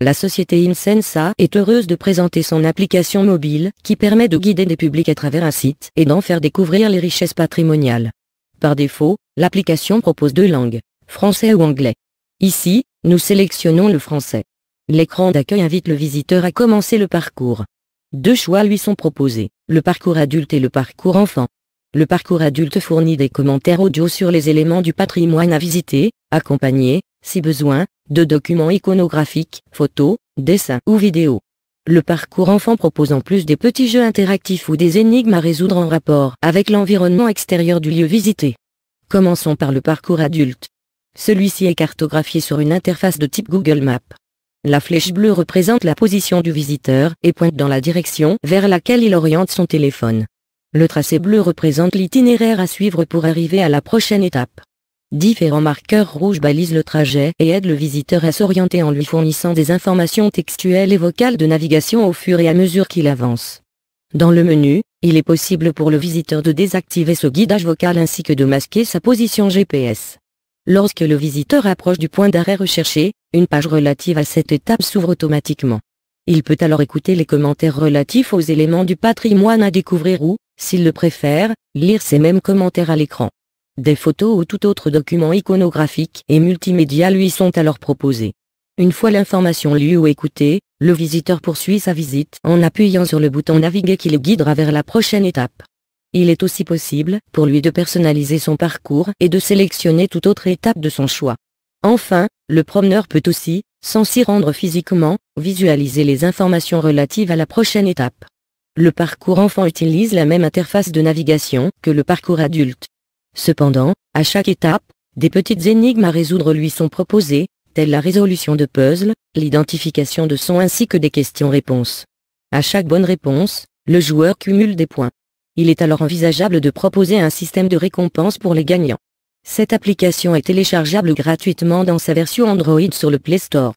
La société Insensa est heureuse de présenter son application mobile qui permet de guider des publics à travers un site et d'en faire découvrir les richesses patrimoniales. Par défaut, l'application propose 2 langues, français ou anglais. Ici, nous sélectionnons le français. L'écran d'accueil invite le visiteur à commencer le parcours. 2 choix lui sont proposés, le parcours adulte et le parcours enfant. Le parcours adulte fournit des commentaires audio sur les éléments du patrimoine à visiter, accompagnés, si besoin, de documents iconographiques, photos, dessins ou vidéos. Le parcours enfant propose en plus des petits jeux interactifs ou des énigmes à résoudre en rapport avec l'environnement extérieur du lieu visité. Commençons par le parcours adulte. Celui-ci est cartographié sur une interface de type Google Maps. La flèche bleue représente la position du visiteur et pointe dans la direction vers laquelle il oriente son téléphone. Le tracé bleu représente l'itinéraire à suivre pour arriver à la prochaine étape. Différents marqueurs rouges balisent le trajet et aident le visiteur à s'orienter en lui fournissant des informations textuelles et vocales de navigation au fur et à mesure qu'il avance. Dans le menu, il est possible pour le visiteur de désactiver ce guidage vocal ainsi que de masquer sa position GPS. Lorsque le visiteur approche du point d'arrêt recherché, une page relative à cette étape s'ouvre automatiquement. Il peut alors écouter les commentaires relatifs aux éléments du patrimoine à découvrir ou, s'il le préfère, lire ces mêmes commentaires à l'écran. Des photos ou tout autre document iconographique et multimédia lui sont alors proposés. Une fois l'information lue ou écoutée, le visiteur poursuit sa visite en appuyant sur le bouton naviguer qui le guidera vers la prochaine étape. Il est aussi possible pour lui de personnaliser son parcours et de sélectionner toute autre étape de son choix. Enfin, le promeneur peut aussi, sans s'y rendre physiquement, visualiser les informations relatives à la prochaine étape. Le parcours enfant utilise la même interface de navigation que le parcours adulte. Cependant, à chaque étape, des petites énigmes à résoudre lui sont proposées, telles la résolution de puzzles, l'identification de sons ainsi que des questions-réponses. À chaque bonne réponse, le joueur cumule des points. Il est alors envisageable de proposer un système de récompense pour les gagnants. Cette application est téléchargeable gratuitement dans sa version Android sur le Play Store.